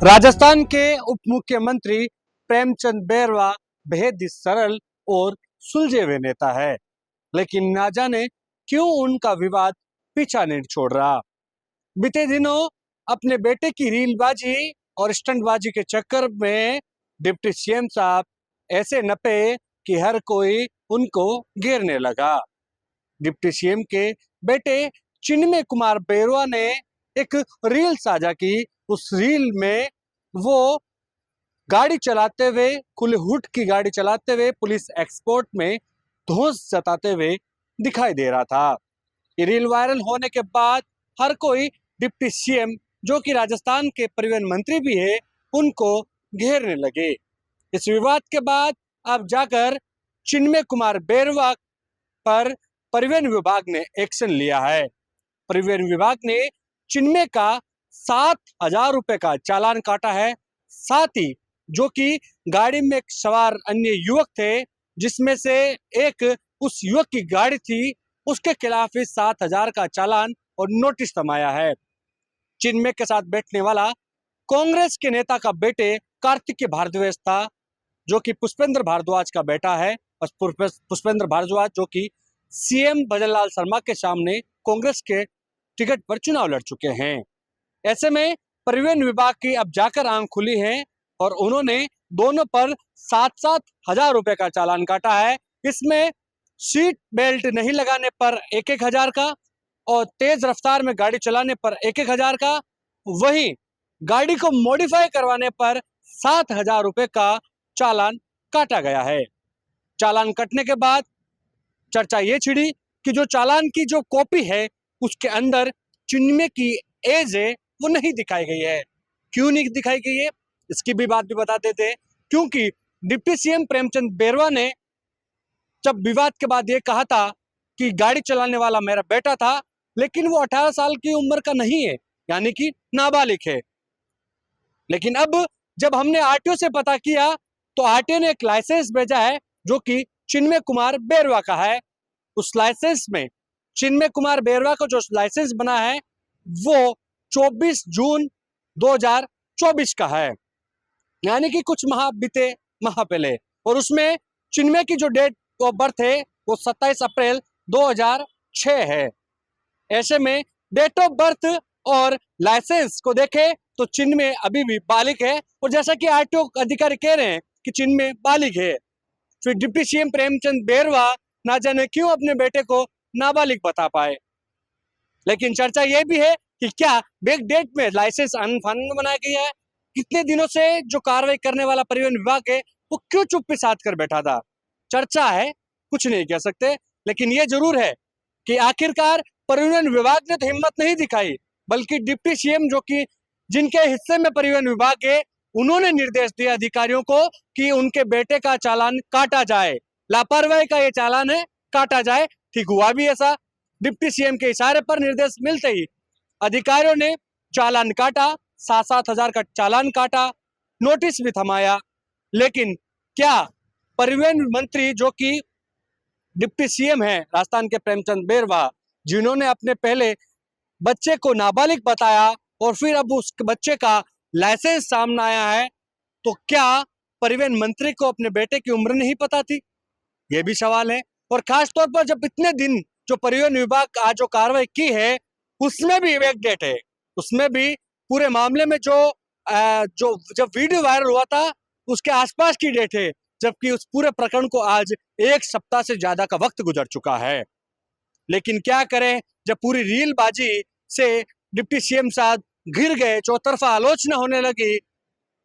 राजस्थान के उप मुख्यमंत्री प्रेमचंद बैरवा बेहद ही सरल और सुलझे हुए नेता है, लेकिन ना जाने क्यों उनका विवाद पीछा नहीं छोड़ रहा। बीते दिनों अपने बेटे की रीलबाजी और स्टंटबाजी के चक्कर में डिप्टी सीएम साहब ऐसे नपे कि हर कोई उनको घेरने लगा। डिप्टी सीएम के बेटे चिन्मय कुमार बेरवा ने एक रील साझा की। उस रील में वो गाड़ी चलाते हुए, खुले हुड की गाड़ी चलाते हुए पुलिस एक्सपोर्ट में धौंस जताते हुए दिखाई दे रहा था। ये रील वायरल होने के बाद हर कोई डिप्टी सीएम, जो कि राजस्थान के परिवहन मंत्री भी है, उनको घेरने लगे। इस विवाद के बाद अब जाकर चिन्मय कुमार बेरवा पर परिवहन विभाग ने एक्शन लिया है। परिवहन विभाग ने चिन्मय का 7,000 रुपए का चालान काटा है। साथ ही जो कि गाड़ी में सवार अन्य युवक थे, जिसमें से एक उस युवक की गाड़ी थी, उसके खिलाफ भी 7,000 का चालान और नोटिस थमाया है। चिन्मय के साथ बैठने वाला कांग्रेस के नेता का बेटे कार्तिकेय भारद्वाज था, जो कि पुष्पेंद्र भारद्वाज का बेटा है। और पुष्पेंद्र भारद्वाज जो कि सीएम भजनलाल शर्मा के सामने कांग्रेस के टिकट पर चुनाव लड़ चुके हैं। ऐसे में परिवहन विभाग की अब जाकर आंख खुली है और उन्होंने दोनों पर 7,000 रुपए का चालान काटा है। इसमें सीट बेल्ट नहीं लगाने पर 1,000 का और तेज रफ्तार में गाड़ी चलाने पर 1,000 का, वहीं गाड़ी को मॉडिफाई करवाने पर 7,000 रुपए का चालान काटा गया है। चालान कटने के बाद चर्चा ये छिड़ी कि जो चालान की जो कॉपी है उसके अंदर चिन्मय की एज है वो नहीं दिखाई गई है। क्यों नहीं दिखाई गई है, इसकी भी बात भी बता देते हैं। क्योंकि डिप्टी सीएम प्रेमचंद बैरवा ने जब विवाद के बाद ये कहा था कि गाड़ी चलाने वाला मेरा बेटा था, लेकिन वो 18 साल की उम्र का नहीं है, यानी कि नाबालिग है। लेकिन अब जब हमने आरटीओ से पता किया तो आरटीओ ने एक लाइसेंस भेजा है जो कि चिन्मय कुमार बेरवा का है। उस लाइसेंस में चिन्मय कुमार बेरवा को जो लाइसेंस बना है वो 24 जून 2024 का है, यानी कि कुछ माह पहले। और उसमें चिन्मय की जो डेट ऑफ बर्थ है वो 27 अप्रैल 2006 है। ऐसे में डेट ऑफ बर्थ और लाइसेंस को देखें तो चिन्मय अभी भी बालिग है, और जैसा कि आरटीओ अधिकारी कह रहे हैं कि चिन्मय बालिग है, फिर डिप्टी सीएम प्रेमचंद बैरवा ना जाने क्यों अपने बेटे को नाबालिग बता पाए। लेकिन चर्चा यह भी है कि क्या बैक डेट में लाइसेंस अनफाइनल बनाया गया है। कितने दिनों से जो कार्रवाई करने वाला परिवहन विभाग है वो क्यों चुप्पी साध कर बैठा था। चर्चा है, कुछ नहीं कह सकते, लेकिन यह जरूर है कि आखिरकार परिवहन विभाग ने तो हिम्मत नहीं दिखाई, बल्कि डिप्टी सीएम जो कि जिनके हिस्से में परिवहन विभाग है, उन्होंने निर्देश दिया अधिकारियों को कि उनके बेटे का चालान काटा जाए। लापरवाही का ये चालान है, काटा जाए। ठीक हुआ भी ऐसा। डिप्टी सीएम के इशारे पर निर्देश मिलते ही अधिकारियों ने चालान काटा, 7,000 का चालान काटा, नोटिस भी थमाया। लेकिन क्या परिवहन मंत्री जो कि डिप्टी सीएम है राजस्थान के प्रेमचंद बैरवा, जिन्होंने अपने पहले बच्चे को नाबालिग बताया और फिर अब उस बच्चे का लाइसेंस सामने आया है, तो क्या परिवहन मंत्री को अपने बेटे की उम्र नहीं पता थी? ये भी सवाल है। और खास तौर पर जब इतने दिन जो परिवहन विभाग आज जो कार्रवाई की है उसमें भी एक डेट है, उसमें भी पूरे मामले में जो जब वीडियो वायरल हुआ था उसके आसपास की डेट है, जबकि उस पूरे प्रकरण को आज 1 सप्ताह से ज्यादा का वक्त गुजर चुका है। लेकिन क्या करें, जब पूरी रीलबाजी से डिप्टी सीएम साहब घिर गए, चौतरफा आलोचना होने लगी,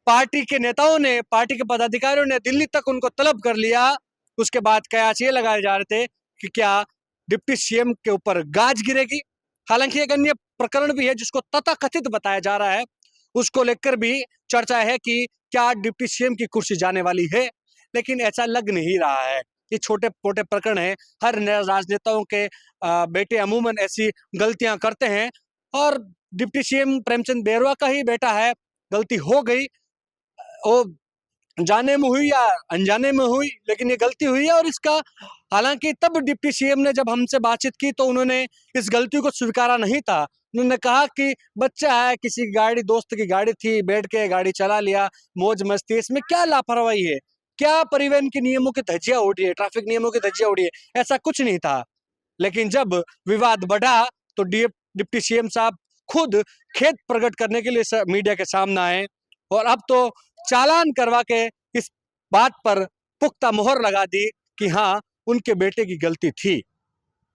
पार्टी के नेताओं ने, पार्टी के पदाधिकारियों ने दिल्ली तक उनको तलब कर लिया। उसके बाद कयास ये लगाए जा रहे थे कि क्या डिप्टी सीएम के ऊपर गाज गिरेगी। हालांकि एक अन्य प्रकरण भी है जिसको तथाकथित बताया जा रहा है, उसको लेकर भी चर्चा है कि क्या डिप्टी सीएम की कुर्सी जाने वाली है, लेकिन ऐसा लग नहीं रहा है। ये छोटे मोटे प्रकरण है, हर राजनेताओं के बेटे अमूमन ऐसी गलतियां करते हैं, और डिप्टी सीएम प्रेमचंद बैरवा का ही बेटा है, गलती हो गई, वो जाने में हुई या अनजाने में हुई, लेकिन ये गलती हुई है। और इसका हालांकि तब डिप्टी सीएम ने जब हमसे बातचीत की तो उन्होंने इस गलती को स्वीकारा नहीं था, उन्होंने कहा कि बच्चा है, किसी गाड़ी दोस्त की गाड़ी थी, बैठ के गाड़ी चला लिया, मौज मस्ती, इसमें क्या लापरवाही है? क्या परिवहन के नियमों की धज्जियां उड़ रही है, ट्रैफिक नियमों की धज्जियां उड़ी है? ऐसा कुछ नहीं था। लेकिन जब विवाद बढ़ा तो डिप्टी सीएम साहब खुद खेद प्रकट करने के लिए मीडिया के सामने आए और अब तो चालान करवा के इस बात पर पुख्ता मोहर लगा दी कि हाँ, उनके बेटे की गलती थी।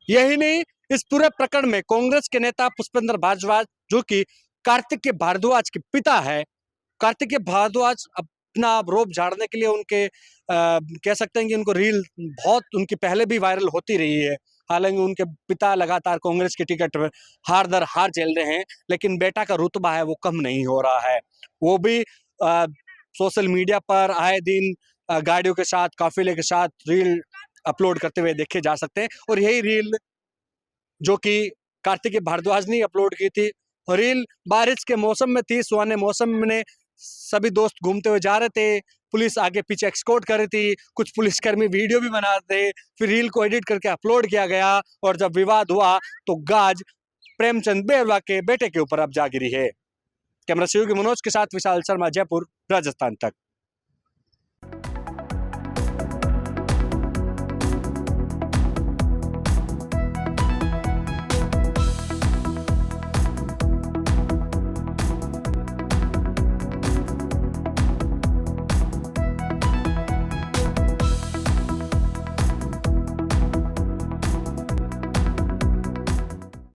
यही नहीं, इस पूरे प्रकरण में कांग्रेस के नेता पुष्पेंद्र भारद्वाज, जो कि कार्तिकेय भारद्वाज के पिता है, कार्तिकेय भारद्वाज अपना रोब झाड़ने के लिए उनके कह सकते हैं कि उनको रील बहुत उनकी पहले भी वायरल होती रही है। हालांकि उनके पिता लगातार कांग्रेस की टिकट पर हार दर हार झेल रहे हैं, लेकिन बेटा का रुतबा है वो कम नहीं हो रहा है। वो भी सोशल मीडिया पर आए दिन गाड़ियों के साथ, काफिले के साथ रील अपलोड करते हुए देखे जा सकते हैं। और यही रील जो कि कार्तिकेय भारद्वाज ने अपलोड की थी, रील बारिश के मौसम में थी, सुहाने मौसम में सभी दोस्त घूमते हुए जा रहे थे, पुलिस आगे पीछे एस्कॉर्ट कर रही थी, कुछ पुलिसकर्मी वीडियो भी बना रहे थे, फिर रील को एडिट करके अपलोड किया गया और जब विवाद हुआ तो गाज प्रेमचंद बेरवा के बेटे के ऊपर अब जा गिरी है। कैमरा सहयोगी मनोज के साथ विशाल शर्मा, जयपुर, राजस्थान तक।